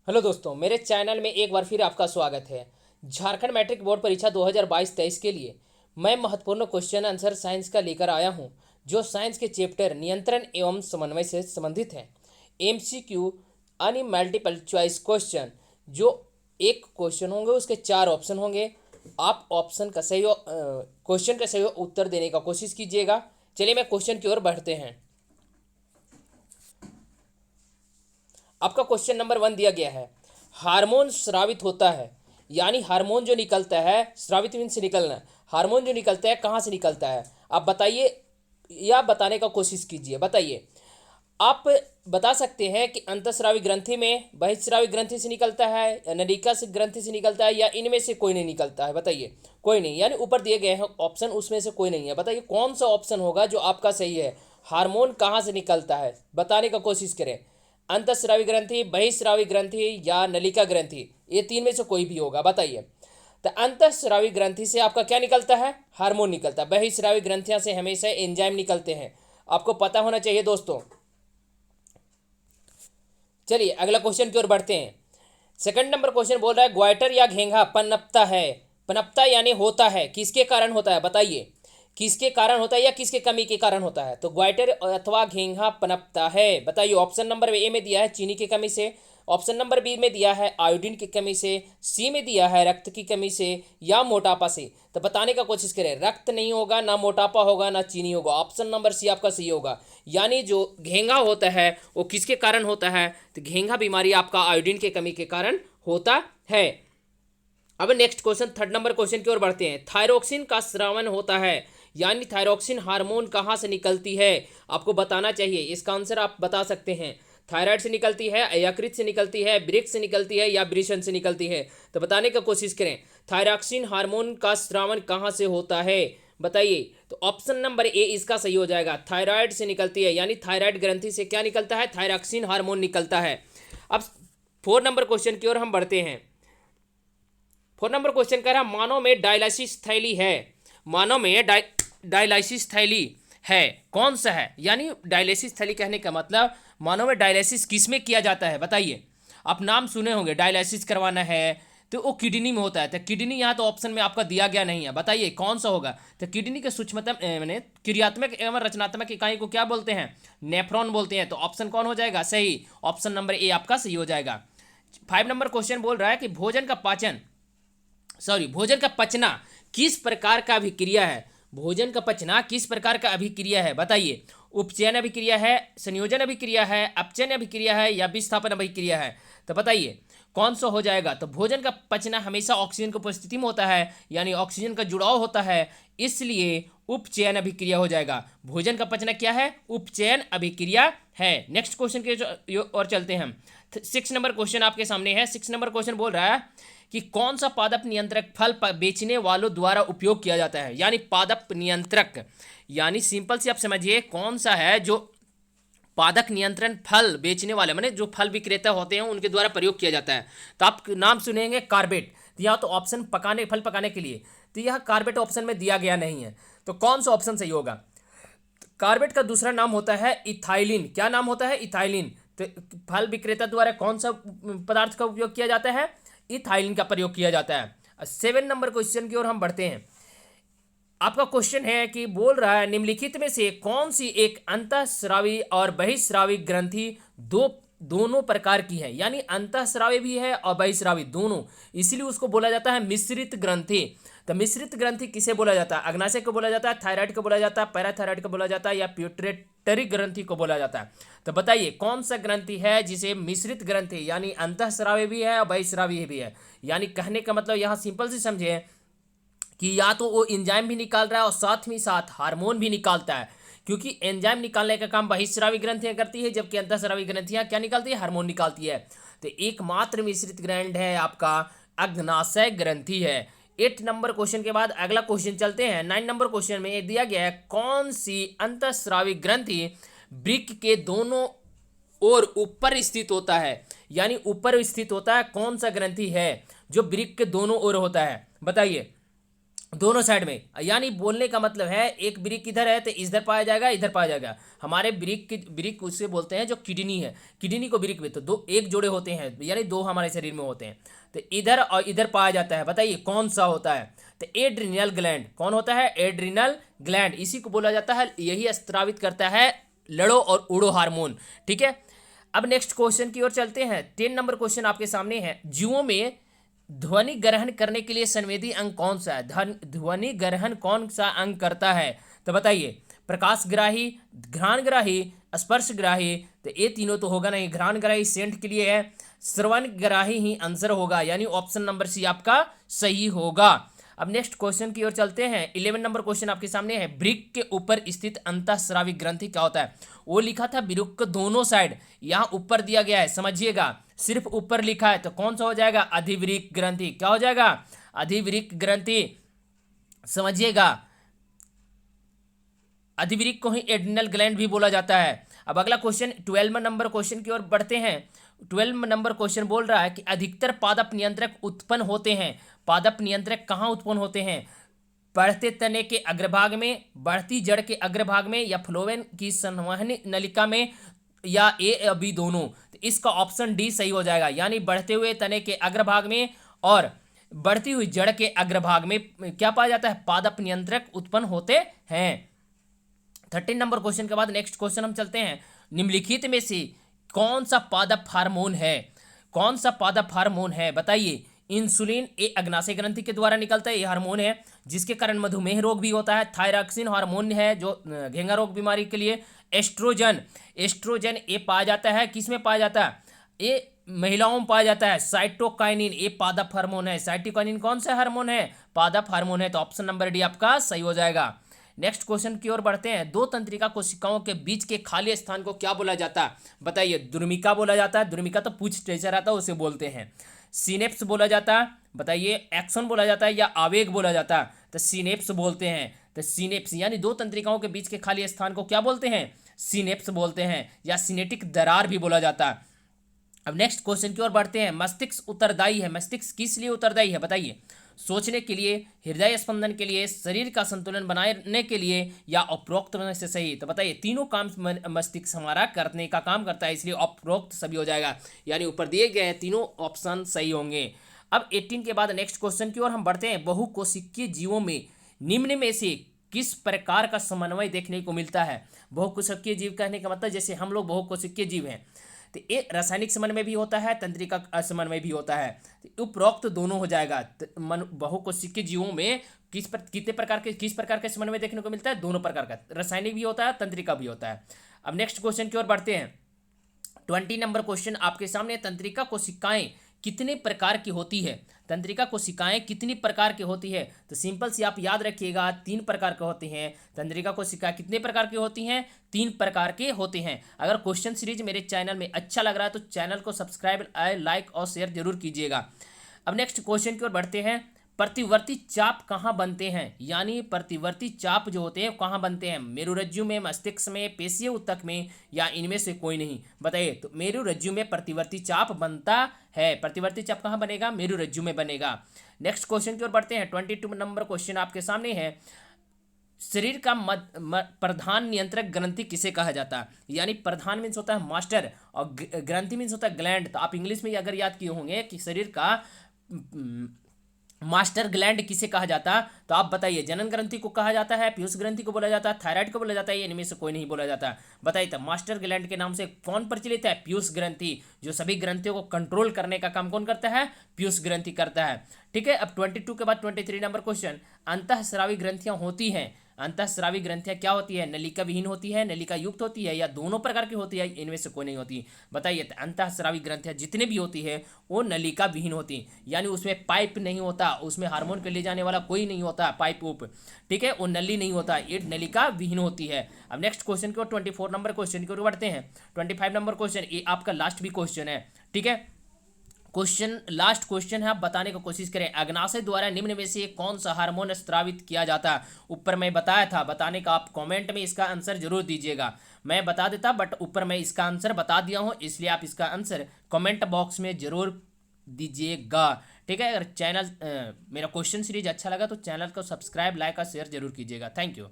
Hello दोस्तों, मेरे channel में एक बार फिर आपका स्वागत है। झारखंड मैट्रिक बोर्ड परीक्षा 2022-23 के लिए मैं महत्वपूर्ण क्वेश्चन आंसर साइंस का लेकर आया हूं, जो साइंस के चैप्टर नियंत्रण एवं समन्वय से संबंधित है। एमसीक्यू यानी मल्टीपल चॉइस क्वेश्चन, जो एक क्वेश्चन होंगे उसके चार ऑप्शन होंगे। आप ऑप्शन का सही क्वेश्चन का सही उत्तर देने का कोशिश कीजिएगा। चलिए मैं क्वेश्चन की ओर बढ़ते हैं। आपका क्वेश्चन नंबर 1 दिया गया है। हार्मोन स्रावित होता है, यानी हार्मोन जो निकलता है, स्रावित मीन से निकलना। हार्मोन जो निकलता है कहाँ से निकलता है आप बताइए, या बताने का कोशिश कीजिए। बताइए, आप बता सकते हैं कि अंतःस्रावी ग्रंथि में, बहिःस्रावी ग्रंथि से निकलता है, या नलिका से ग्रंथि से निकलता है, या इनमें से कोई नहीं निकलता है। बताइए, कोई नहीं, यानी ऊपर दिए गए हैं ऑप्शन, उसमें से कोई नहीं है। बताइए कौन सा ऑप्शन होगा जो आपका सही है। हार्मोन कहाँ से निकलता है बताने का कोशिश करें। अंतःस्रावी ग्रंथि, बहिःस्रावी ग्रंथि या नलिका ग्रंथि, ये तीन में से कोई भी होगा। बताइए, तो अंतःस्रावी ग्रंथि से आपका क्या निकलता है? हार्मोन निकलता है। बहिःस्रावी ग्रंथियां से हमेशा एंजाइम निकलते हैं, आपको पता होना चाहिए दोस्तों। चलिए अगला क्वेश्चन की ओर बढ़ते हैं। सेकंड नंबर क्वेश्चन बोल रहा है, ग्वाइटर या घेंघा पनपता है। पनपता यानी होता है, किसके कारण होता है? बताइए, किसके कारण होता है या किसके कमी के कारण होता है? तो ग्वाइटर अथवा घेंघा पनपता है। बताइए, ऑप्शन नंबर ए में दिया है चीनी की कमी से, ऑप्शन नंबर बी में दिया है आयोडीन की कमी से, सी में दिया है रक्त की कमी से, या मोटापा से। तो बताने का कोशिश करें। रक्त नहीं होगा, ना मोटापा होगा, ना चीनी होगा। ऑप्शन नंबर सी आपका सही होगा। यानी जो घेंघा होता है वो किसके कारण होता है? तो घेंघा बीमारी आपका आयोडीन की कमी के कारण होता है। अब next question, third number question की ओर बढ़ते हैं। थायरोक्सिन का स्रावन होता है, यानी थायरोक्सिन हार्मोन कहाँ से निकलती है? आपको बताना चाहिए। इसका आंसर आप बता सकते हैं। थायराइड से निकलती है, यकृत से निकलती है, ब्रिक्स से निकलती है, या ब्रिशन से निकलती है? तो बताने का कोशिश करें। थायरोक्सिन हार्मोन का स्रावन कहाँ से होता है? बताइए। तो ऑप्शन नंबर ए इसका सही हो जाएगा। थायराइड से निकलती है, यानी थायराइड ग्रंथि से क्या निकलता है? थायरोक्सिन हार्मोन निकलता है। अब फोर नंबर क्वेश्चन की ओर हम बढ़ते हैं। फोर नंबर क्वेश्चन कह रहा है, मानव में डायलिसिस थैली है। मानव में डायलिसिस थैली है, कौन सा है? यानी डायलिसिस थैली कहने का मतलब, मानव में डायलिसिस किस में किया जाता है? बताइए। आप नाम सुने होंगे, डायलिसिस करवाना है तो वो किडनी में होता है। तो किडनी यहाँ तो ऑप्शन में आपका दिया गया नहीं है। बताइए कौन सा होगा? तो किडनी के सूक्ष्मतम मैंने क्रियात्मक एवं रचनात्मक इकाई को क्या बोलते हैं? नेफ्रॉन बोलते हैं। तो ऑप्शन कौन हो जाएगा सही? ऑप्शन नंबर ए आपका सही हो जाएगा। फाइव नंबर क्वेश्चन बोल रहा है कि भोजन का पचना किस प्रकार का अभिक्रिया है? भोजन का पचना किस प्रकार का अभिक्रिया है? बताइए। उपचयन अभिक्रिया है, संयोजन अभिक्रिया है, अपचयन अभिक्रिया है, या विस्थापन अभिक्रिया है? तो बताइए कौन सा हो जाएगा? तो भोजन का पचना हमेशा ऑक्सीजन की उपस्थिति में होता है, यानी ऑक्सीजन का जुड़ाव होता है, इसलिए उपचयन अभिक्रिया हो जाएगा। भोजन का पचना क्या है? उपचयन अभिक्रिया है। नेक्स्ट क्वेश्चन के और चलते हैं हम। सिक्स नंबर क्वेश्चन आपके सामने है। सिक्स नंबर क्वेश्चन बोल रहा है कि कौन सा पादप नियंत्रक फल बेचने वालों द्वारा उपयोग किया जाता है? यानी पादप नियंत्रक, यानी सिंपल से आप समझिए कौन सा है जो पादप नियंत्रण फल बेचने वाले, माने जो फल विक्रेता होते हैं उनके द्वारा प्रयोग किया जाता है। तो आप नाम सुनेंगे कार्बेट। तो यह तो ऑप्शन फल पकाने के लिए, तो यह कार्बेट ऑप्शन में दिया गया नहीं है। तो कौन सा ऑप्शन सही होगा? कार्बेट का दूसरा नाम होता है इथाइलिन। क्या नाम होता है? इथाइलिन। तो फल विक्रेता द्वारा कौन सा पदार्थ का उपयोग किया जाता है? इथाइलिन का प्रयोग किया जाता है। सेवन नंबर क्वेश्चन की ओर हम बढ़ते हैं। आपका क्वेश्चन है कि बोल रहा है, निम्नलिखित में से कौन सी एक अंतःस्रावी और बहिःस्रावी ग्रंथि दोनों प्रकार की है? यानी अंतःस्रावी भी है और बहिःस्रावी दोनों, इसीलिए उसको बोला जाता है मिश्रित ग्रंथि। तो मिश्रित ग्रंथि किसे बोला जाता है? अग्नाशय को बोला जाता है, थायराइड को बोला जाता है, पैराथायराइड को बोला जाता है, या प्यूटरेटरी ग्रंथि को बोला जाता है? तो बताइए कौन सा ग्रंथि है जिसे मिश्रित ग्रंथि, यानी अंतःस्रावी भी है और बहिःस्रावी भी है? यानी कहने का मतलब यहाँ सिंपल से समझे कि या तो वो एंजाइम भी निकाल रहा है और साथ में साथ हार्मोन भी निकालता है, क्योंकि एंजाइम निकालने का काम बहिःस्रावी ग्रंथियां करती है, जबकि अंतःस्रावी ग्रंथियां क्या निकालती है? हार्मोन निकालती है। तो एकमात्र मिश्रित ग्रंथ है आपका अग्नाशय ग्रंथि है। 8 नंबर क्वेश्चन के बाद अगला क्वेश्चन चलते हैं। 9 नंबर क्वेश्चन में दिया गया है, कौन सी अंतःस्रावी ग्रंथि वृक्क के दोनों और ऊपर स्थित होता है? यानी ऊपर स्थित होता है, कौन सा ग्रंथि है जो वृक्क के दोनों ओर होता है? बताइए। दोनों साइड में, यानी बोलने का मतलब है एक ब्रिक इधर है तो इधर पाया जाएगा, इधर पाया जाएगा। हमारे ब्रिक उसे बोलते हैं जो किडनी है, किडनी को ब्रिक में तो दो एक जोड़े होते हैं, यानी दो हमारे शरीर में होते हैं, तो इधर और इधर पाया जाता है। बताइए कौन सा होता है? तो एड्रिनल ग्लैंड। कौन होता है? Adrenal gland. इसी को बोला जाता है, यही स्रावित करता है लड़ो और उड़ो हार्मोन। ठीक है, अब नेक्स्ट क्वेश्चन की ओर चलते हैं। 10 नंबर क्वेश्चन आपके सामने है। जीवों में ध्वनि ग्रहण करने के लिए संवेदी अंग कौन सा है? ध्वनि ग्रहण कौन सा अंग करता है? तो बताइए, प्रकाशग्राही, घ्राणग्राही, स्पर्शग्राही। तो ये तीनों तो होगा नहीं, घ्राणग्राही सेंट के लिए है, श्रवणग्राही ही आंसर होगा, यानी ऑप्शन नंबर सी आपका सही होगा। अब नेक्स्ट क्वेश्चन की ओर चलते हैं। 11 नंबर क्वेश्चन आपके सामने है। वृक्क के ऊपर स्थित अंतःस्रावी ग्रंथि क्या होता है? वो लिखा था वृक्क के दोनों साइड, यहाँ ऊपर दिया गया है, समझिएगा सिर्फ ऊपर लिखा है, तो कौन सा हो जाएगा? अधिवृक्क ग्रंथि। क्या हो जाएगा? अधिवृक्क ग्रंथि, समझिएगा। अधिवृक्क को ही एड्रिनल ग्लैंड भी बोला जाता है। अब अगला क्वेश्चन 12 नंबर क्वेश्चन की ओर बढ़ते हैं। 12 नंबर क्वेश्चन बोल रहा है कि अधिकतर पादप नियंत्रक उत्पन्न होते हैं। पादप नियंत्रक कहाँ उत्पन्न होते हैं? बढ़ते तने के अग्रभाग में, बढ़ती जड़ के अग्रभाग में, या फ्लोएम की संवहनी नलिका में, या ए या बी दोनों। तो इसका ऑप्शन डी सही हो जाएगा, यानी बढ़ते हुए तने के अग्रभाग में और बढ़ती हुई जड़ के अग्रभाग में क्या पाया जाता है? पादप नियंत्रक उत्पन्न होते हैं। 13 नंबर क्वेश्चन के बाद नेक्स्ट क्वेश्चन हम चलते हैं। निम्नलिखित में से कौन सा पादप हार्मोन है? कौन सा पादप हार्मोन है? बताइए। इंसुलिन ये अग्नाशय ग्रंथि के द्वारा निकलता है, ये हार्मोन है जिसके कारण मधुमेह रोग भी होता है। थायरॉक्सिन हार्मोन है जो घेंगा रोग बीमारी के लिए। एस्ट्रोजन, एस्ट्रोजन ये पाया जाता है, किस में पाया जाता है? ये महिलाओं में पाया जाता है। साइटोकाइनिन ये पादप हार्मोन है। साइटोकाइनिन कौन सा हार्मोन है? पादप हार्मोन है। तो ऑप्शन नंबर डी आपका सही हो जाएगा। नेक्स्ट क्वेश्चन की ओर बढ़ते हैं। दो तंत्रिका कोशिकाओं के बीच के खाली स्थान को क्या बोला जाता है? बताइए। द्रुमिका बोला जाता है, द्रुमिका तो पूछ टेचर आता है उसे बोलते हैं। सिनेप्स बोला जाता है, बताइए। एक्सन बोला जाता है या आवेग बोला जाता है? तो सिनेप्स बोलते हैं। तो सिनेप्स यानी दो तंत्रिकाओं के बीच के खाली स्थान को क्या बोलते हैं? सिनेप्स बोलते हैं, या सिनेटिक दरार भी बोला जाता है। अब नेक्स्ट क्वेश्चन की ओर बढ़ते हैं। मस्तिष्क उत्तरदायी है, मस्तिष्क किस लिए उत्तरदायी है? बताइए। सोचने के लिए, हृदय स्पंदन के लिए, शरीर का संतुलन बनाने के लिए, या उपरोक्त में से सही? तो बताइए तीनों काम मस्तिष्क हमारा करने का काम करता है, इसलिए उपरोक्त सभी हो जाएगा, यानी ऊपर दिए गए हैं तीनों ऑप्शन सही होंगे। अब 18 के बाद नेक्स्ट क्वेश्चन की ओर हम बढ़ते हैं। बहुकोशिकीय जीवों में निम्न में से किस प्रकार का समन्वय देखने को मिलता है? बहुकोशिकीय जीव कहने का मतलब जैसे हम लोग बहुकोशिकीय जीव हैं, तो ये रासायनिक समन्वय भी होता है, तंत्रिका समन्वय भी होता है। तो उपरोक्त दोनों हो जाएगा। बहुकोशिकीय जीवों में किस प्रकार के समन्वय देखने को मिलता है? दोनों प्रकार का, रासायनिक भी होता है, तंत्रिका भी होता है। अब नेक्स्ट क्वेश्चन की ओर बढ़ते हैं। 20 नंबर क्वेश्चन आपके सामने। तंत्रिका कोशिकाएं कितने प्रकार की होती है? तंत्रिका कोशिकाएं कितनी प्रकार की होती है? तो सिंपल सी आप याद रखिएगा, 3 प्रकार के होते हैं। तंत्रिका कोशिकाएं कितने प्रकार की होती हैं? 3 प्रकार के होते हैं। अगर क्वेश्चन सीरीज मेरे चैनल में अच्छा लग रहा है तो चैनल को सब्सक्राइब, लाइक और शेयर जरूर कीजिएगा। अब नेक्स्ट क्वेश्चन की ओर बढ़ते हैं। प्रतिवर्ती चाप कहाँ बनते हैं? यानी प्रतिवर्ती चाप जो होते हैं कहाँ बनते हैं? मेरुरज्जु में, मस्तिष्क में, पेशीय ऊतक में, या इनमें से कोई नहीं? बताइए। तो मेरुरज्जु में प्रतिवर्ती चाप बनता है। प्रतिवर्ती चाप कहाँ बनेगा? मेरुरज्जु में बनेगा। नेक्स्ट क्वेश्चन की ओर बढ़ते हैं। 22 नंबर क्वेश्चन आपके सामने है। शरीर का प्रधान नियंत्रक ग्रंथि किसे कहा जाता है? यानी प्रधान मीन्स होता है मास्टर और ग्रंथि मीन्स होता है ग्लैंड। तो आप इंग्लिश में अगर याद किए होंगे कि शरीर का मास्टर ग्लैंड किसे कहा जाता है, तो आप बताइए। जनन ग्रंथि को कहा जाता है, पीयूष ग्रंथि को बोला जाता है, थायराइड को बोला जाता है, या इनमें से कोई नहीं बोला जाता? बताइए। तो मास्टर ग्लैंड के नाम से कौन प्रचलित है? पीयूष ग्रंथि। जो सभी ग्रंथियों को कंट्रोल करने का काम कौन करता है? पीयूष ग्रंथि करता है। ठीक है। अब 22 के बाद 23 नंबर क्वेश्चन। अंतःस्रावी ग्रंथियां होती हैं। अंतःस्रावी ग्रंथियां क्या होती है? नलिका विहीन होती है, नलिका युक्त होती है, या दोनों प्रकार की होती है? इनमें से कोई नहीं होती? बताइए। तो अंतःस्रावी ग्रंथियां जितने भी होती है वो नलिका विहीन होती, यानी उसमें पाइप नहीं होता, उसमें हार्मोन के ले जाने वाला कोई नहीं होता, पाइप उप। ठीक है, वो नली नहीं होता, ये नलिका विहीन होती है। अब नेक्स्ट क्वेश्चन की ओर 24 नंबर क्वेश्चन की ओर बढ़ते हैं। 25 नंबर क्वेश्चन, ये आपका लास्ट भी क्वेश्चन है। ठीक है, क्वेश्चन लास्ट क्वेश्चन है, आप बताने की कोशिश करें। अग्नाशय द्वारा निम्न में से कौन सा हार्मोन स्रावित किया जाता है? ऊपर मैं बताया था, बताने का आप कमेंट में इसका आंसर जरूर दीजिएगा। मैं बता देता बट ऊपर मैं इसका आंसर बता दिया हूं, इसलिए आप इसका आंसर कमेंट बॉक्स में जरूर दीजिएगा। ठीक है, अगर चैनल मेरा क्वेश्चन सीरीज अच्छा लगा तो चैनल को सब्सक्राइब, लाइक और शेयर जरूर कीजिएगा। Thank you.